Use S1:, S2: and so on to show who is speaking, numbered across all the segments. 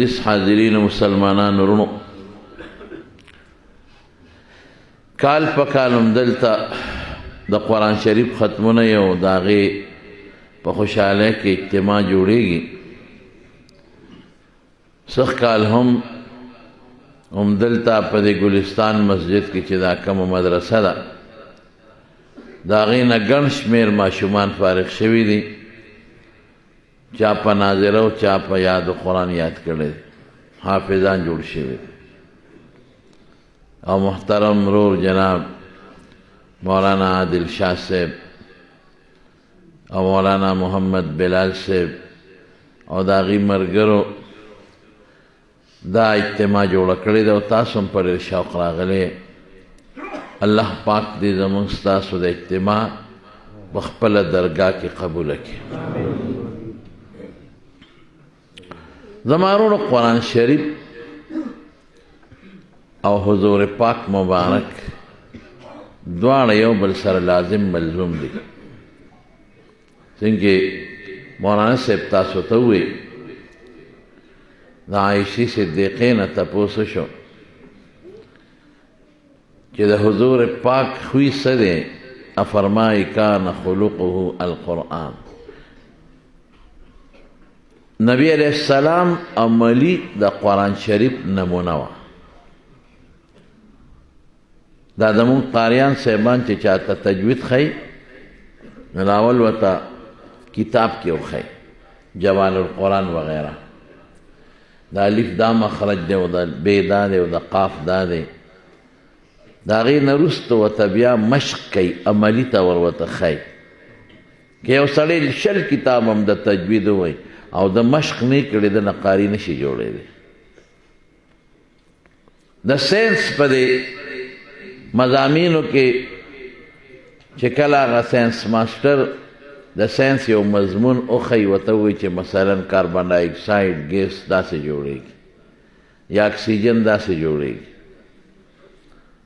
S1: مجلس حاضرین مسلمانان ورونو، کال په کالم دلته د قرآن شریف ختمونه یو د هغې په خوشحالی کې اجتماع جوړیږي. سخ کال هم دلته په دې ګلستان مسجد کې چې دا کومه مدرسه ده د هغې نه ګڼ شمېر ماشومان فارغ شوي دي، چا په ناظره او چا په یاد قرآن یاد کړی دی، حافظان جوړ شوي دي. او محترم رور جناب مولانا عادل شاہ صاحب او مولانا محمد بلال صاحب او د هغې ملګرو دا اجتماع جوړه کړې ده او تاسو هم په ډېر شوق راغلی. الله پاک دې زموږ ستاسو د اجتماع په خپله درګاه کې قبوله کړي. زما وروڼو، قرآن شریف او حضور پاک مبارک دواړه یو بل سره لازم ملزوم دي. څنګه مولانا صاحب تاسو ته ووایي د عایشې صدیقې نه تپوس شو چې د حضور پاک خوی څه دی؟ فرمایي کان خلقه القرآن. نبی علیہ السلام عملی د قرآن شریف نمونه وه. دا زمونږ قاریان صاحبان چې چاته تجوید ښیي نو اول ورته کتاب کې وښیي، جوال القرآن وغیره، د الف دا مخرج دی او د ب دا دی او د قاف دا دی. د هغې نه وروسته ورته بیا مشق کوي، عملي ته ورته ښیي. که یو سړی شل کتاب هم د تجوید ووایي او د مشق نه کړي د نه قاري نشي جوړېدی. د ساینس په دې مضامینو کې چې کله هغه ساینس ماسټر د ساینس یو مضمون وښیي ورته ووایي چې مثلا کاربن ډای اکساید ګیس داسې جوړېږي یا اکسیجن داسې جوړېږي،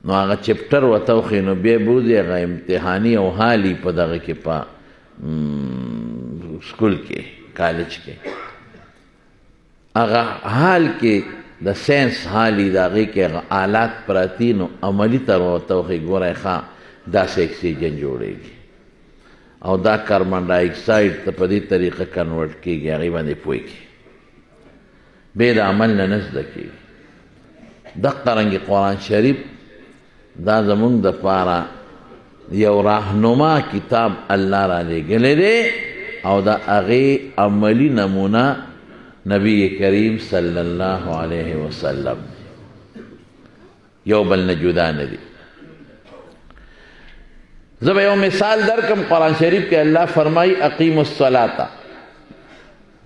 S1: نو هغه چپټر ورته وښیي نو بیا بوځي هغه امتحاني او حالي په دغه کې په سکول کې کالج کې هغه حال کې د ساینس حالي د هغې کې هغه آلات پراتی نو عملي ته ورته وښیي ګورئ ښه داسې اکسیجن جوړېږي او دا کاربن ډای اکساید ته په دې طریقه کنورټ کېږي، هغې باندې پوهېږي. بې د عمل نه نه زده کېږي. دقه رنګې قرآن شریف دا زمونږ دپاره یو راهنما کتاب الله را لېږلی دی او د هغې عملي نمونه نبی کریم صلی الله علیه وسلم یو بل نه جدا نه دي. زه به یو مثال درکم. قرآن شریف کې الله فرمایي اقیموا الصلاة،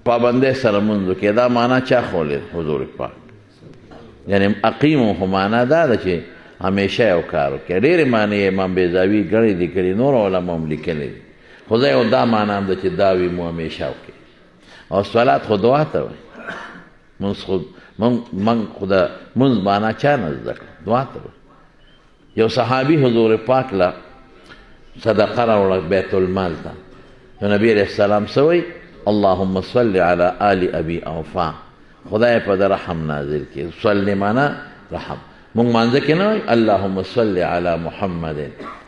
S1: پابندۍ سره لمونځ وکړئ. دا معنا چا ښولې؟ حضور پاک. یعنې اقیمو خو معنا دا ده چې همیشه یو کار وکړئ. ډېرې معنی امام بیضاوي ګڼې لیکلي، نور علما هم لیکلی دي، خو زه یو دا معنا هم ده چې دا وي مو همیشه وکړئ. او صلات خو دعا ته وایي. من خو د مونځ معنا چا نه زده کړه؟ دعا ته وایي. یو صحابي حضور پاک له صدقه راوړه بیت المال ته، نو نبی علیه السلام څه وایي؟ اللهم صل علی آل ابي اوفا، خدای په د رحم نازل کړي. صلی معنا رحم. مونږ مانځه کې نه وایي اللهم صل علی محمد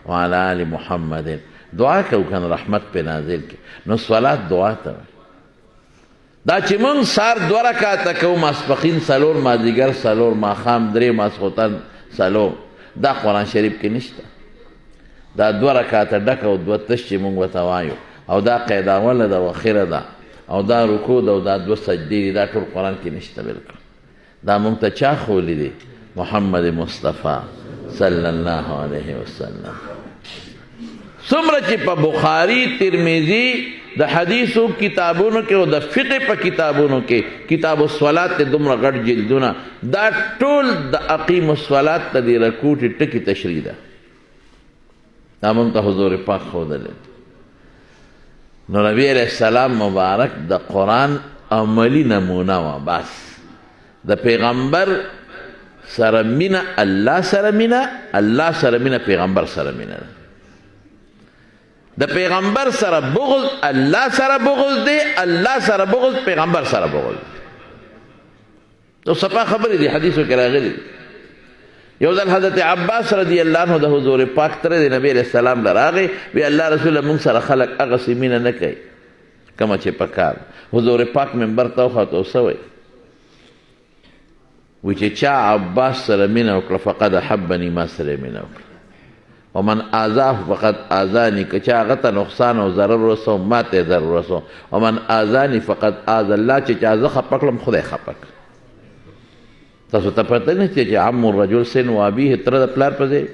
S1: وعلى آل محمد، دعا کوو که نه رحمت پې نازل کړي. نو صلات دعا ته وایي. دا چې مونږ سار 2 رکعته کوو، ماسپښین 4، مازدیګر 4، ماښام 3، ماسخوتن 4، دا قرآن شریف کې نشته. دا 2 رکعته ډک او 2 تش چې مونږ ورته وایو، او دا قاعده اوله ده او اخره ده، او دا رکوع ده او دا 2 سجدې دي. دا ټول قرآن کې نشته بلکل. دا مونږ ته چا ښوولي دي؟ محمد مصطفی صلی الله علیه وسلم. څومره چې په بخاري ترمذي د حدیثو کتابونو کې او د فقه په کتابونو کې کتاب الصلات ته دومره غټ جلدونه، دا ټول د اقیم الصلات ته د رکوع ټکي تشریح ده. دا مونږ ته حضور پاک ښودلی. نو نبی علیہ السلام مبارک د قرآن عملی نمونه وه. بس د پیغمبر سره مینه الله سره مینه، الله سره مینه پیغمبر سره مینه ده. د پیغمبر سره بغض الله سره بغض دی، الله سره بغض پیغمبر سره بغض دی. تو صفا خبرې دي حدیثو کې راغلي. یو ځل حضرت عباس رضی الله عنه د حضور پاک تره د نبی علیه السلام له راغی، وی الله رسوله موږ سره خلک هغسې مینه نه کوي کومه چې پکار. حضور پاک منبر ته وخوت او څه وی؟ وی چې چا عباس سره مینه وکړه فقد احبني، ما سره مینه وکړه. ومن آذاه فقد آذاني، که چا هغه ته نقصان او ضرر ورسو ما ته ضرر ورسو. ومن آذاني فقد آذى الله، چې چا زه خفه کړم خدای خفه کړ. تاسو ته پته نه چې عم الرجل سن و ابيه، تره د پلار په ځای.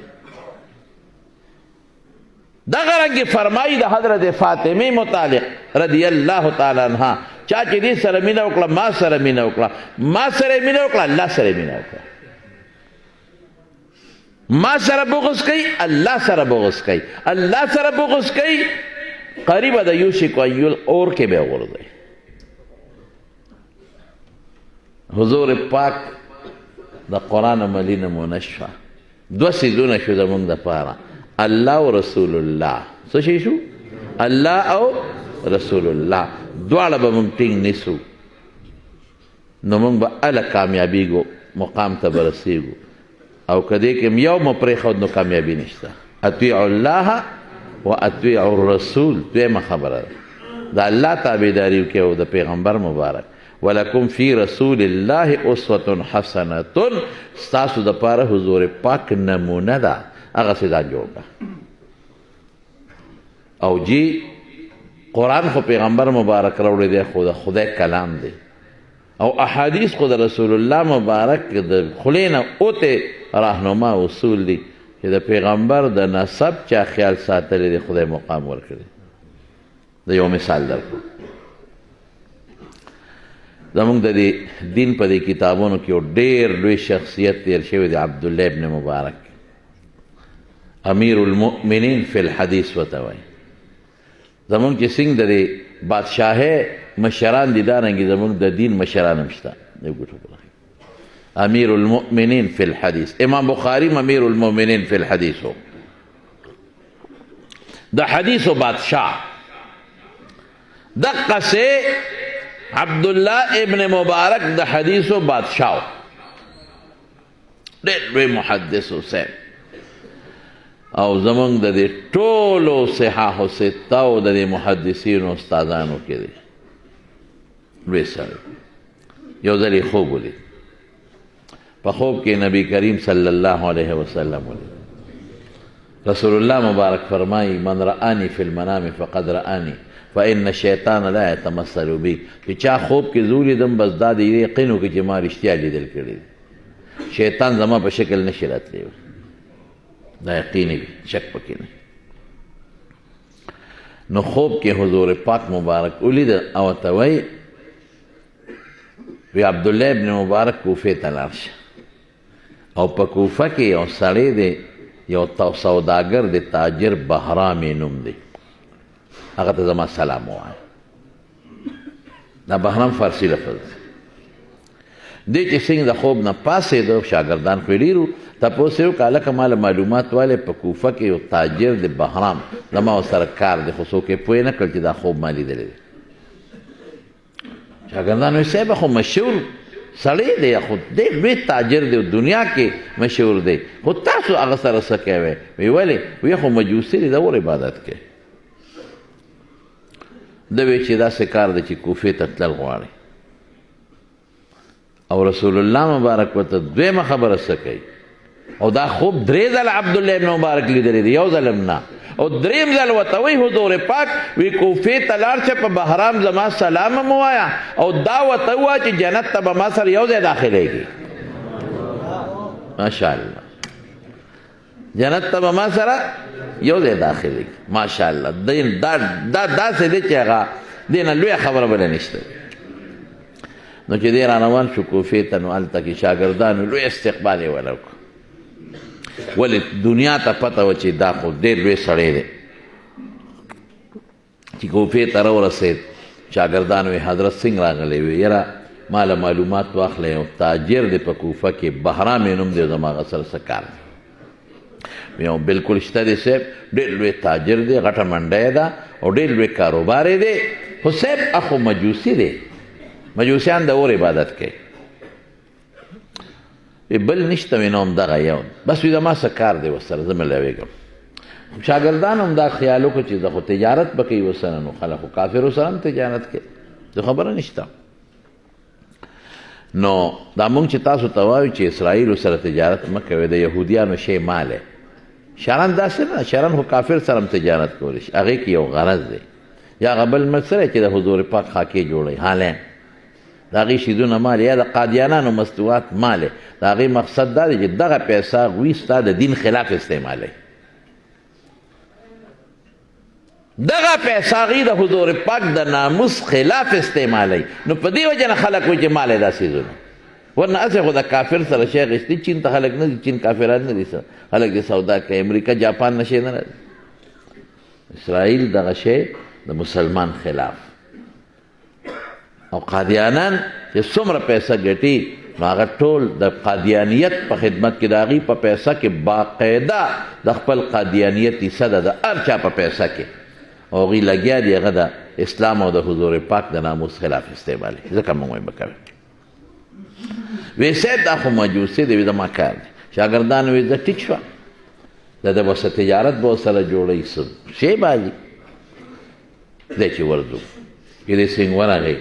S1: دغه رنګې فرمایي د حضرت فاطمې متعلق رضی الله تعالی عنها، چا چې دې سره مینه وکړه ما سره مینه وکړه، ما سره مینه وکړه الله سره مینه وکړه. ما سره بغض کوي الله سره بغض کوي، الله سره بغض کوي قریبه د یوشک ایل اور کې به وغورځي. حضور پاک د قرآن عملي نمونه شوه. دوه څیزونه شو زموږ دپاره، الله او رسول الله. څه شی شو؟ الله او رسول الله. دواړه به موږ ټینګ نیسو نو موږ به هله کامیابیږو، مقام ته به رسیږو. او که دې کې یو مو پرېښود نو کامیابي نشته. اطیعوا الله و اطیعوا الرسول، دویمه خبره ده. د الله تابعداري وکړئ او د پیغمبر مبارک. ولکم فی رسول الله اسوة حسنة، ستاسو دپاره حضور پاک نمونه ده، هغسې ځان جوړ کړه. او جی قرآن خو پیغمبر مبارک راوړی دی، خو د خدای کلام دی. او احادیث خو د رسول الله مبارک د خولې نه اوتې راهنما اصول دي چې د پیغمبر د نسب چا خیال ساتلی دی خدای مقام ورکړي. د یو مثال درکړو، زمونږ د دې دین په دې کتابونو کې یو ډېر لوی شخصیت تیر شوی دی، عبدالله ابن مبارک، امیر المؤمنین فی الحدیث ورته وایي. زمونږ چې څنګه د دې بادشاهۍ مشران دي دارنګې زمونږ د دین مشران هم شته. امیر المؤمنین فی الحدیث، امام بخاری امیر المؤمنین فی الحدیث ہو، د حدیث و بادشاہ. دقسې عبدالله ابن مبارک د حدیث و بادشاہ، ډېر لوی محدث حسین. او زمونږ د دې ټولو صحاح و سته او د دې محدثینو استادانو کې دی لوی سړی. یو ځل یې خوب ولید، په خوب کې نبی کریم صلی الله علیه وسلم ولید. رسول الله مبارک فرمایي من رآنی فی المنام فقد رآنی فإن الشیطان لا یتمثل بی، چې چا خوب کې زه ولیدم بس دا د یقین وکړي چې ما رښتیا لیدل کړي دي، شیطان زما په شکل نشي راتلی، دا یقیني وي، شک پکې نه. نو خوب کې حضور پاک مبارک ولید او ورته وایي وی عبدالله ابن مبارک کوفې ته لاړ شه، او په کوفه کې یو سړی دی، یو سوداګر دی، تاجر بهرام یې نوم دی، هغه ته زما سلام ووایه. دا بهرام فارسي لفظ دی. دی چې څنګه د خوب نه پاڅېدو، شاګردان خو یې ډېر وو، تپوس یې وکړه هلکه ماله معلومات والې په کوفه کې یو تاجر دی بهرام، زما ورسره کار دی، خو څوک یې پوه نه کړل چې دا خوب ما لیدلی دی. شاګردان وایي صاحبه خو مشهور سړی دی، خو ډېر لوی تاجر دی، دنیا کې مشهور دی، خو تاسو هغه سره څه کوئ؟ وی ولې؟ وی خو مجوسي دی، د اور عبادت کوي. ده وی چې داسې کار دی چې کوفې ته تلل غواړي. او رسول الله مبارک ورته دویمه خبره څه کوي؟ او دا خوب درې ځله عبدالله ابن مبارک لیدلی دی، یو ځل هم نه. او دریم ځل ورته وایي حضور پاک وی کوفې ته لاړ شه، په بهرام زما سلام هم ووایه، او دا ورته ووایه چې جنت ته به ما سره یو ځای داخلېږي. ماشاءالله جنت ته به ما سره یو ځای داخلېږي. ماشاءالله دا داسې دی چې هغه دې نه لویه خبره بله نشته. نو چې دی را روان شو کوفې ته، نو هلته کې شاګردانو لوی استقبال یې وله وکړو، ولې دنیا ته پته وه چې دا خو ډېر لوی سړی دی. چې کوفې ته راورسېد، شاګردانو یې حضرت څنګه راغلی؟ وی یاره ما له معلومات واخلئ، یو تاجر دی په کوفه کې، بهرام یې نوم دی، زما هغه سره څه کار دی؟ وی بلکل شته دی صاحب، ډېر لوی تاجر دی، غټه منډی ده او ډېر لوی کاروبار یې دی، خو صاحب اخو مجوسي دی، مجوسیان د اور عبادت کوي. بل نشته وی نو همدغه یو بس وي زما څه کار دی ورسره زه ملوېږم شاګردان هم دا خیال وکړو چې زه خو تجارت به کوي ورسره نو خلک خو کافرو سره هم تجارت کوي زه خبره نشته نو دا مونږ چې تاسو ته وایو چې اسرائیلو سره تجارت مه کوئ د یهودیانو شی مال دی شرن داسې نه شرن خو کافر سره هم تجارت کولی شي هغې کې یو غرض دی یا هغه بل ملک سره چې د حضور پاک خاکې جوړوي هالین د هغې شیدونه مال یا د قادیانانو مستوات مال د هغې مقصد دا دی چې دغه پیسه هغوی ستا د دین خلاف استعمالوي دغه پیسه هغوی د حضور پاک د ناموس خلاف استعمالوي نو په دې وجه نه خلک وایي چې مال یې دا څیزونه ورنه هسې خو د کافر سره شی اخیستي چین ته خلک نه دي چین کافران نه دي خلک د سودا کوي امریکا جاپان نه شی نه راځي اسرائیل دغه شی د مسلمان خلاف او قادیانان چې څومره پیسه ګټي نو هغه ټول د قادیانیت په خدمت کې د هغې په پیسه کې باقاعده د خپل قادیانیت حصه ده د هر چا په پیسه کې او هغوی لګیا دي هغه د اسلام او د حضور پاک د ناموس خلاف استعمالوي ځکه موږ وایو به کوي وی صاحب دا خو مجوسي دی وی زما کار دی شاګردان وی زه ټیک شوه دا د ورسره تجارت به ورسره جوړوي څه شی باجي دی چې ورځو کې دې سینګ ورغی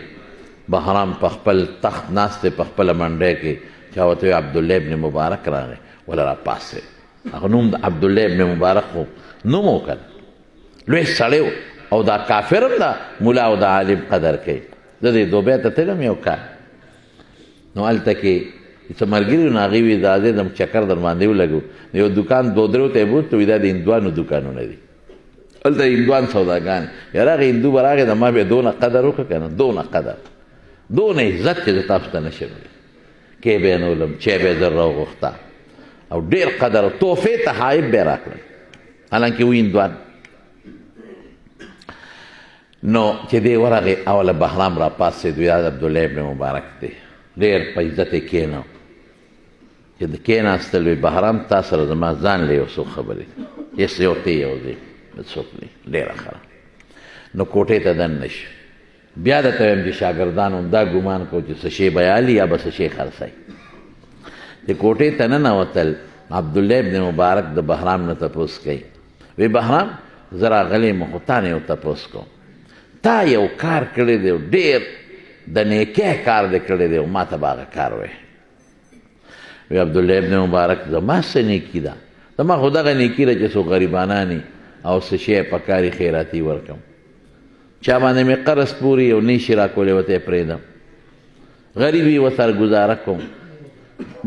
S1: بهرام په خپل تخت ناست دی په خپله منډۍ کې چا ورته وی عبدالله ابن مبارک راغی وله راپاسې هغه نوم د عبدالله ابن مبارک خو نوم و کنه لوی سړی او دا کافر هم د ملا او د عالم قدر کوي زه دې دوبۍ ته تلم یو کار نو هلته کې چې ملګري نو هغې وي دا د چکر در باندې ولګو یو دوکان دو درو ته یې بوتلو وي دا د هندوانو دوکانونه دي هلته هندوان سوداګان یاره هغه هندو به راغی د ما بیا دونه قدر وکړه که نه دونه قدر دونه عزت چې زه تاسو ته نشم کې به یې نولم چای به یې زر راوغوښته او ډېر قدر او تحفې ته حایب به یې راکړل حالانکې و هندوان نو چې دی ورغې اوله بهرام راپاڅېد وی دا د عبدالله ابن مبارک دی ډېر په عزت یې کېنو چې د کېناستل وی بهرام تا سره زما ځان له یو څو خبرې یس یو ته یو دی څوک نه ډېره ښه نو کوټې ته دننه شو بیا درته وایم چې شاګردانو دا ګمان کو چې څه شی بیالي یا به څه شی خرڅوي چې کوټې ته ننوتل عبدالله ابن مبارک د بهرام نه تپوس کوي وی بهرام زه راغلی یم خو تا نه یو تپوس کوم تا یو کار کړی دی ډېر د نیکۍ کار دی کړی دی او ما ته به هغه کار وایي وی عبدالله ابن مبارک زما څه نیکي ده زما خو دغه نیکي ده چې څو غریبانان او څه شی په کاري خیراتي ورکړم چا باندې مې قرض پوري او نیشي راکولی ورته یې پرېږدم غریب یې ورسره ګزاره کوم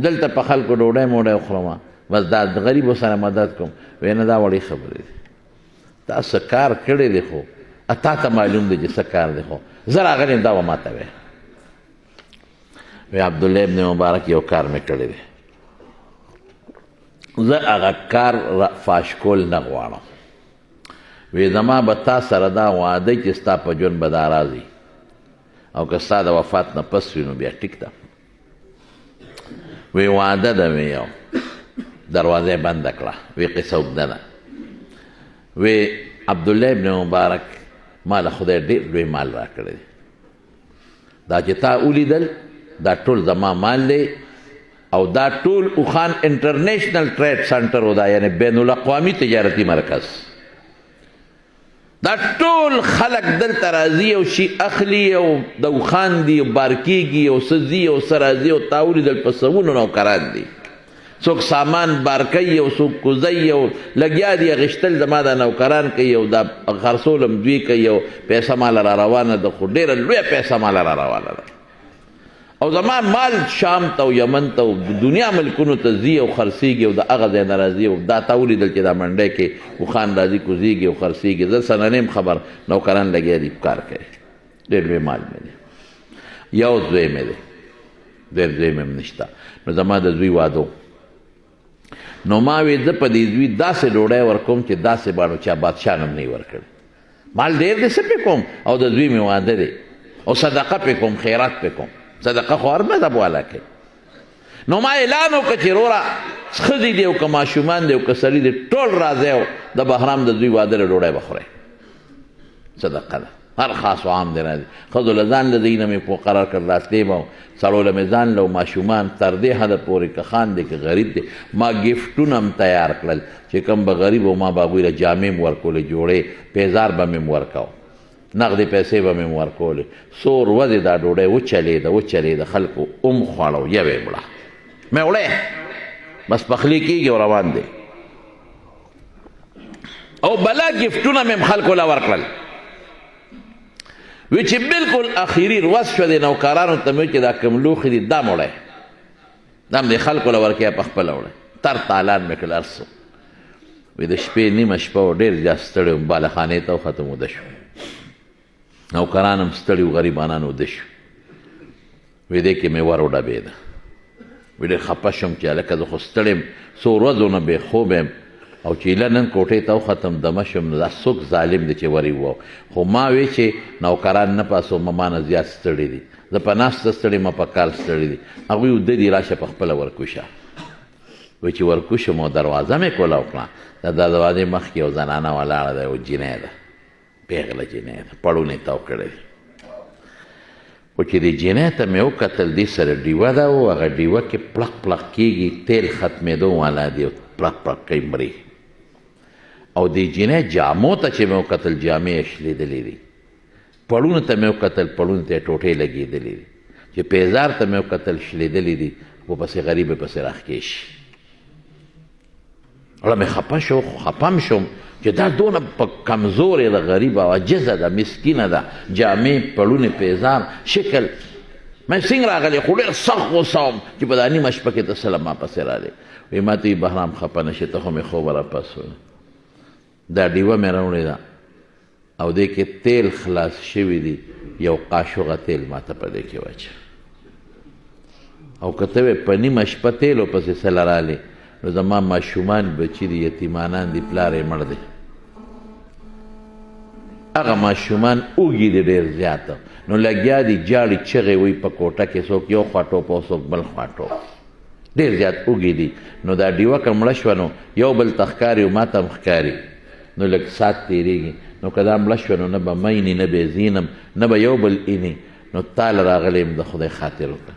S1: دلته په خلکو ډوډۍ موډۍ خورم بس دا غریبو سره مدد کوم وی نه دا وړې خبرې دي تا څه کار کړی دی خو تا ته معلوم دی چې څه کار دی خو زه راغلی یم دا به ما ته وایې وی عبدالله ابن مبارک یو کار مې کړی دی زه هغه کار فاش کول نه غواړم وی زما به تا سره دا وعده چې ستا په ژوند به دا راځي او که ستا د وفات نه پس وي نو بیا ټیک ده وی وعده ده مې یو دروازه یې بنده کړه وی قصه اوږده ده وی عبدالله ابن مبارک ما له خدای ډېر لوی مال راکړی دی دا چې تا ولیدل دا ټول زما مال دی او دا ټول اوخان انټرنیشنل ټریډ سنټر و دا یعنی بین الاقوامي تجارتي مرکز دا ټول خلک دلته راځي او شي اخلي او د اوخان دي او بارکېږي او څه ځي او څه راځي او تا ولیدل په سوونو نوکران دي څوک سامان بار کوي او څوک کوزوي او لګیا دي اخیستل زما دا نوکران کوي او دا خرڅول هم دوی کوي او پیسه ماله را روانه ده خو ډېره لویه پیسه ماله را روانه ده او زما مال شام ته او یمن ته او دنیا ملکونو ته ځي او خرڅېږي او د هغه ځای نه راځي او دا تا ولیدل چې دا منډۍ کې اوښان راځي کوزېږي او خرڅېږي زه سره نیم خبر نوکران لګیا دي کار کوي ډېر لوی مال مې دی یو زوی مې دی ډېر زوی مې هم نشته نو زما د زوی واده نو ما وی زه په دې زوی داسې ډوډۍ ورکوم چې داسې باڼو چا بادشاه هم نه یې ورکړی مال ډېر دی څه پې کوم او د زوی مې واده دی او صدقه پې کوم خیرات پې کوم صدقه خو هر مذهب والا کوي نو ما اعلان وکړه چې وروره ښځې دي او که ماشومان دي او که سړي دي ټول راځئ او د بهرام د زوی واده له ډوډۍ به خورئ صدقه ده هر خاص و عام دی راځي ښځو له ځان له ځایونه مې مقرر کړ راتلې به سړو له مې ځان له ماشومان تر دې حده پورې که خان دی که غریب دی ما ګفټونه هم تیار کړل چې کوم به غریب و ما به هغوی له جامې م ورکولې جوړې پیزار به مې م ورکاو نغدې پیسې به مې م ورکولې څو ورځې دا ډوډۍ وچلېده خلکو خوړه یوې مړه مې وړی بس پخلی کېږي او روان دی او بلا ګفټونه مې خلکو له ورکړل وی چې بلکل اخیري ورځ شوه د نوکرانو ته مې ویل چې دا کوم لوښي دي دا م وړی دا م د خلکو له ورکوې په خپله وړی تر تالان مې کړل هر څه وی د شپې نیمه شپه و ډېر زیات ستړی وم بالخانې ته وختم وده شو نوکران هم ستړي و غریبانان وده شو وی دې کې مې ور وډبېده وی ډېر خفه شوم چې هلکه زه خو ستړی یم څو ورځو نه بې خوبه یم او چې ایله نن کوټې ته وختم دمه شوم نو دا څوک ظالم دی چې ورې وو خو ما وی چې نوکران نه پاسو ما نه زیات ستړي دي زه په ناسته ستړی ما په کار ستړي دي هغوی وده دي راشه په خپله ورکوشه وی چې ورکوشم او دروازه مې کولاو کړه د دروازې مخکې یو زنانه ولاړه ده یو جینۍ ده پیغله جینۍ ده پړونې تاو کړی دی خو چې دې جینۍ ته مې وکتل دې سره ډیوه ده او هغه ډیوه کې پړق پړق کېږي تیل ختمېدو والا دی پړق پړق کوي مري او دې جینۍ جامو ته چې مې وکتل جامې یې شلېدلې دي پړونو ته مې وکتل پړونو ته یې ټوټې لګېدلې دي چې پیزار ته مې وکتل شلېدلې دي ورپسې غریبې پسې راښکې شي اړه مې خفه شو خفه م شوم چې دا دونه په کمزورې ده غریبه او عجزه ده مسکینه ده جامې پړونې پیزار شکل مې څنګه راغلی خو ډېر سخت غوسه وم چې په دا نیمه شپه کې ته سله ما پسې راغلی وایي ما ته وایي بهرام خفه نه شې ته خو مې خوبه راپاڅوله دا ډیوه مې راوړې ده او دې کې تیل خلاص شوي دي یو قاشوغه تیل ما ته په دې کې واچه او که ته وې په نیمه شپه تیلو پسې سله راغلی نو زما ماشومان بچي دي یتیمانان دي پلار یې مړ دی هغه ماشومان اوږي دي ډېر زیاته نو لګیا دي جاړي چغې وي په کوټه کې څوک یو خوا ټوپ او څوک بل خوا ټوپ ډېر زیات اوږي دي نو دا ډیوه که مړه شوه نو یو بل ته ښکاري او ما ته هم ښکاري نو لږ ساعت تېرېږي نو که دا مړه شوه نو نه به مینې نه به زینم نه به یو بل اینې نو تاله راغلی یم د خدای خاطر وکړه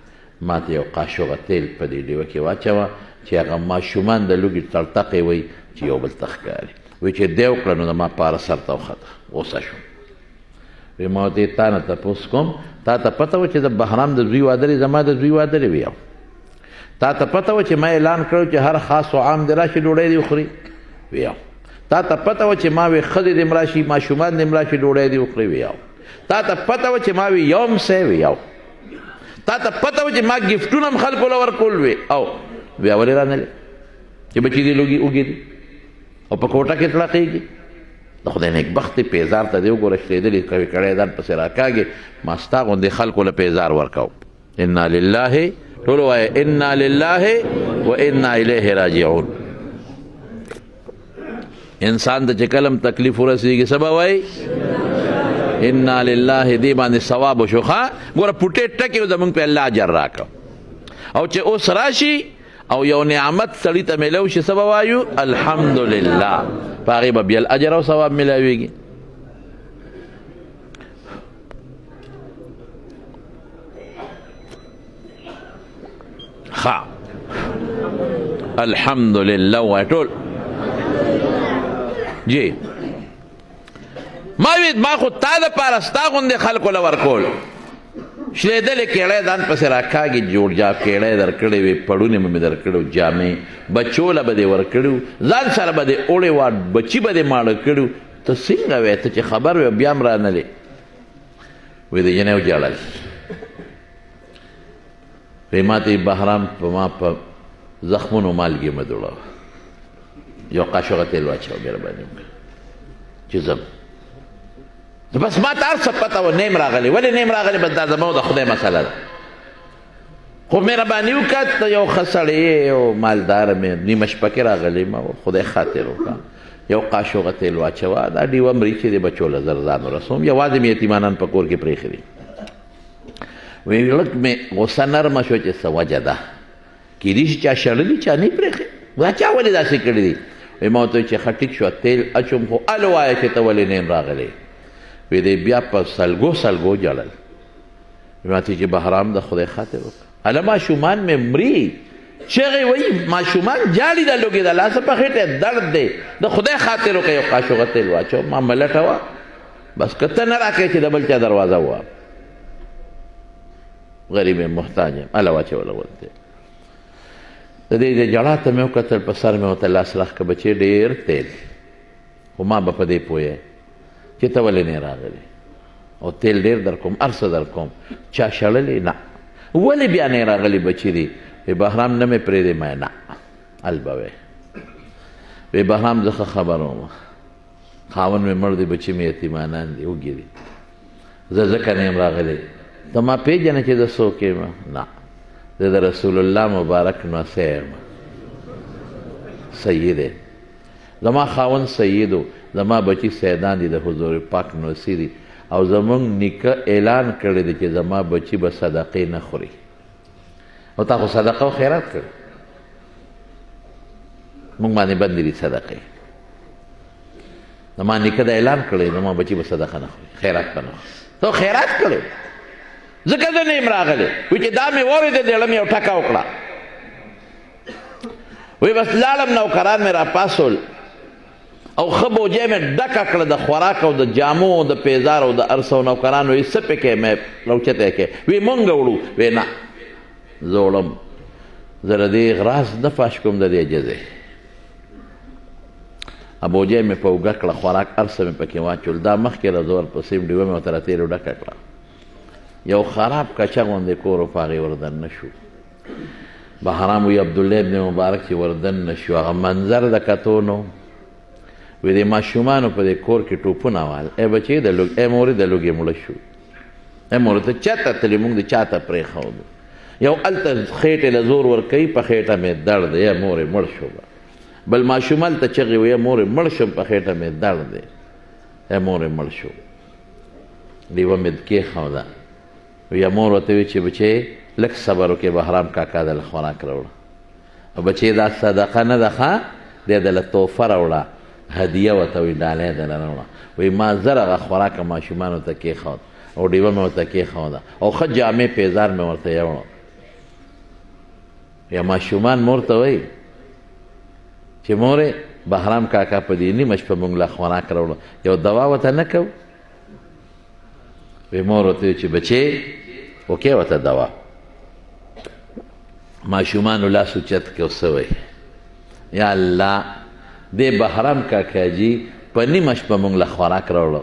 S1: ما ته یو قاشوغه تیل په دې ډیوه کې واچوه چې هغه ماشومان د لوږې تړتقې وی چې یو بل ته ښکاري وایي چې دی وکړه نو د ما پاره سر ته وخته غوسه شوم وایي ما ورته تا نه تپوس کوم تا ته پته وه چې د بهرام د زوی واده دی زما د زوی واده دی ویاو تا ته پته وه چې ما اعلان کړی چې هر خاص و عام دی راشي ډوډۍ دې وخوري ویاو تا ته پته وه چې ما وی ښځې دې م راشي ماشومان دې م راشي ډوډۍ دې وخوري ویاو تا ته پته وه چې ما وی یوم سې ویاو تا ته پته وه چې ما ګفټونه م خلکو له ورکول وی او بیا ولې رانغلې چې بچي دې لوږي اوږې دي او په کوټه کې تړقېږي د خدای نیکبخت دی پیزار ته دې وګوره شلېدلې کوي کړی ځان پسې راکاږې ما ستا غوندې خلکو له پیزار ورکوو انا لله ټول وایه انا لله و انا الیه راجعون انسان ته چې کله هم تکلیف ورسېږي څه به وایي انا لله دې باندې ثواب وشو ښه ګوره پوټې ټکې زمونږ په الله اجر راکړه او چې اوس راشي او یو نعمت سړي ته میلاو شي څه به وایو الحمدلله په هغې به بیا اجر او ثواب میلاویږي ښه الحمدلله وایه ټول جی ما وی ما خو تا دپاره ستا غوندې خلکو له ورکول شلېدلې کېړی ځان پسې راکاږي جوړ جاب کېړی در کړی وې پړونې مې در کړی جامې بچو له به دې ورکړي ځان سره به دې اوړې وا بچي به دې ماړه کړي ته څنګه وې ته چې خبر وې بیا هم رانلې وې د جنۍ وجاړل وې ما ته بهرام په ما په زخمونو مالګې مه دوړوه یو قاشوغه تیل واچوه مهرباني وکړه چې ځم بس ما ته هر څه پته وه نیم راغلی ولې نیم راغلی بس دا زما د خدای مسله ده خو مهرباني وکړه ته یو ښه سړی یې یو مالداره مې نیمه شپه کې راغلی ما خدای خاطر وکړه یو قاشوغه تیل واچوه دا ډیوه مري چې د بچو له زر ځان ورسوم یوازې مې یتیمانان په کور کې پرېښي دي وایي لږ مې غوسه نرمه شوه چې څه وجه ده کېدای شي چا شړلي چا نه پرېښي دا چا ولې داسې کړي دي وایي ما ورته وایي چې ښه ټیک شوه تیل اچوم خو ال وایه چې ته ولې نیم راغلی وی دی بیا په سلګو سلګو جړل ماته چې بهرام د خدای خاطر وکړه هله ماشومان مې مري چغې وایي ماشومان جاړي د لوګې د لاسه په خېټه درد دی د خدای خاطر وکړه یو قاشوغه تیل واچو ما ملټه وه بس که ته نه راکړې چې د بل چا دروازه ووهم غریب محتاج یم هله واچوله ولته د دې د جړا ته مې وکتل په سر مې ورته لاس راښکه بچې ډېر تیل خو ما به په دې پوهې چې ته ولې نه راغلې او تیل ډېر در کوم هر څه در کوم چا شړلې نه ولې بیا نه راغلې بچې دي وی بهرام نه مې پرېږدې ما نه هل به وی وی بهرام زه ښه خبر وم خاوند مې مړ دی بچې مې یتیمانان دي وږي دي زه ځکه نه یم راغلی ته ما پېژنې چې زه څوک یم نه زه د رسول الله مبارک نوسی یم سید دی زما خاوند سید و زما بچي سیدان دي د حضور پاک نوسی دي او زمونږ نیکه اعلان کړی دی چې زما بچي به صدقې نه خوري او تا خو صدقه او خیرات کړی مونږ باندې بندې دي صدقې زما نیکه د اعلان کړی زما بچي به صدقه نه خوري خیرات به نه خوري تو خیرات کړی ځکه زه نه یم راغلی وایي چې دا مې واورېده زړه مې یو ټکه وکړه وایي بس لاړم نوکران مې راپاڅول او ښه بوجۍ مې ډکه کړه د خوراک او د جامو او د پیزار او د هر څه نوکران وایي څه پکې مې راوچتی کې وایي مونږ وړو وایي نه زه وړم زه د دې راز نه فاش کوم د دې جزې بوجۍ مې په اوږه کړه خوراک هر څه مې پکې واچول دا مخکې را زه ورپسې ډیوه مې ورته را تېرې ډکه کړه یو خراب کچه غوندې کور و په هغې وردن نه شو بهرام وی عبدالله ابن مبارک چې وردن نه شو هغه منظر د کتو نو وی د ماشومانو په دې کور کې ټوپونه وال ای بچې ای مورې د لوږې مړه شو ای مورې ته چاته تلې مونږ د چاته پرېښودو یو هلته خېټې له زور ورکوي په خېټه مې درد دی ای مورې مړ شو بل ماشوم هلته چغې وی ای مورې مړ شم په خېټه مې درد دی ای مورې مړ شو ډیوه مې کېښوده یا مور ورته وی چې بچې لږ صبر وکړې بهرام کاکا دله خوراک راوړه او بچې دا صدقه نه ده ښه دی دله تحفه راوړه هدیه ورته وایي ډالۍ دله راوړه وایي ما زر هغه خوراک ماشومانو ته کېښود او ډیوه مې ورته کېښوده او ښه جامې پیزار مې ورته یوړه یا ماشومان مور ته وایي چې مورې بهرام کاکا په دې نیمه شپه مونږ له خوراک راوړه یو دوا ورته نه کوو وی مور ورته وی چې بچې وکې ورته دوا ماشومانو لاس اوچت کړ څه وایي یا الله دې بهرام کاکاجي په نیمه شپه مونږ له خوراک راوړه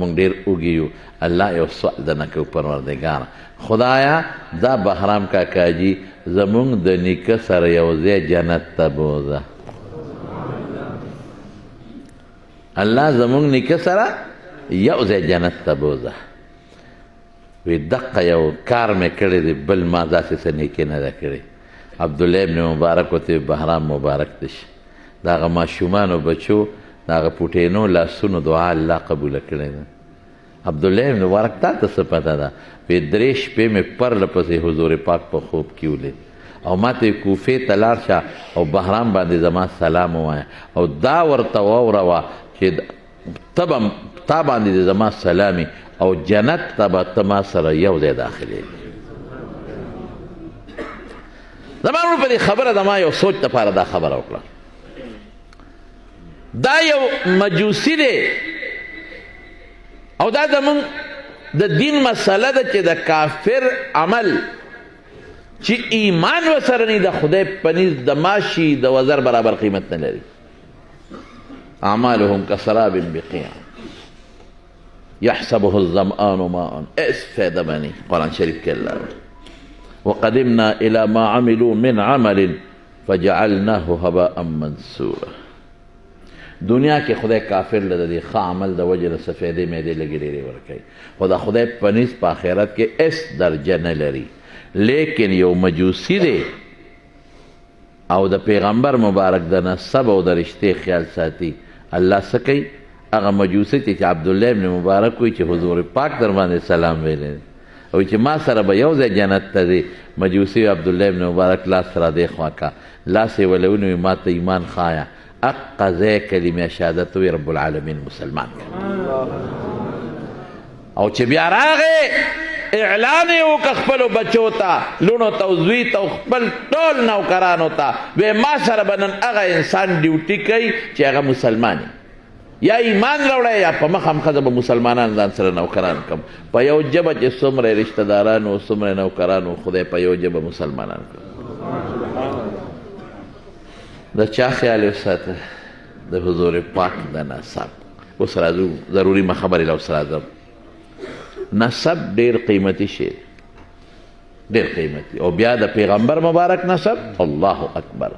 S1: مونږ ډېر اوږي یو الله یو سوال درنه کوو پروردګاره خدایا دا بهرام کاکاجي زمونږ د نیکه سره یو ځای جنت ته بوځه الله زمونږ نیکه سره یو ځای جنت ته بوځه وی دقه یو کار مې کړی دی بل ما داسې څه نیکي نه ده کړې عبدالله ابن مبارک ورته بهرام مبارک دې شي د هغه ماشومانو بچو د هغه پوټینو لاسونو دعا الله قبوله کړې ده عبدالله ابن مبارک تا ته څه پته ده وی 3 شپې مې پرله پسې حضور پاک په خوب کې ولید او ما ته کوفې ته لاړ شه او بهرام باندې زما سلام ووایه او دا ورته واوروه چې تا باندې د زما سلامي او جنت ته به ته ما سره یو ځای داخلېږي زما ورور په دې خبره زما یو سوچ دپاره دا خبره وکړه دا یو مجوسي دی او دا زمونږ د دین مسله ده چې د کافر عمل چې ایمان ورسره نه د خدای په نزد د ماشي د وزر برابر قیمت نه لري اعمالهم کسراب بقیع يحسبه الظمآن ماء اس فائدہ بنی قرآن شریف کے اللہ وقدمنا الى ما عملوا من عمل فجعلناه هباء منثورا دنیا کې خدای کافر له دې ښه عمل د وجې نه سفیدې معدې لږې ډېرې ورکوي خو د خدای په نس په آخرت کې اس درجه نه لري لیکن یو مجوسي دی او د پیغمبر مبارک د نسب او د رشتې خیال ساتي الله څه کوي هغه مجوسي چې عبدالله ابن مبارک وایي چې حضور پاک در باندې سلام ویلی او چې ما سره به یو ځای جنت ته ځي مجوسي عبدالله ابن مبارک لاس را دې خوا کا لاس یې ولونی وي ما ته ایمان ښایه اقا ځای کلمې شهادت وي رب العالمین مسلمان او چې بیا راغې اعلان یې وکړه خپلو بچو ته لوڼو ته او زوی ته او خپل ټول نوکرانو ته وی ما سره به نن هغه انسان ډیوټي کوي چې هغه مسلمان یا ایمان راوړی یا په مخ هم ښځه به مسلمانان ځان سره نوکران کړم په یو ژبه چې څومره رشته داران او څومره نوکران و خدای په یو ژبه مسلمانان کړم د چا خیال وساته د حضور پاک د نسب اوس راځو ضروري ما خبرې له اوس راځم نسب ډیر قیمتي شی ډیر قیمتي او بیا د پیغمبر مبارک نسب الله اکبر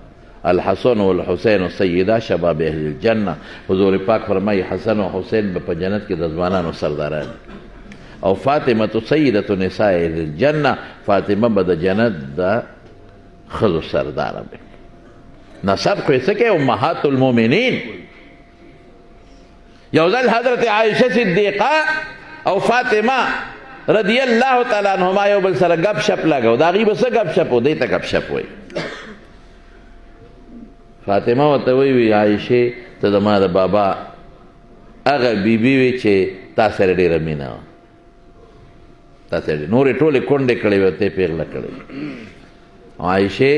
S1: الحسن والحسین سیدا شباب اهل الجنه حضور پاک فرمایي حسن او حسین به په جنت کې د ځوانانو سرداران او فاطمه سیدة نساء اهل الجنه فاطمه به د جنت د ښځو سرداره به نسب خو یې څه کوي امهات المؤمنین یو ځل حضرت عایشه صدیقه او فاطمه رضی الله تعالی عنهما یو بل سره گپ شپ لګاو د هغې به څه گپ شپ و دی ته گپ شپ وایي فاطمه ورته وایي عایشې ته زما د بابا هغه بیبي وي چې تا سره ډېره مینه وه تا سره نورې ټولې کونډې کړې وې او ته یې پېغله کړې عایشې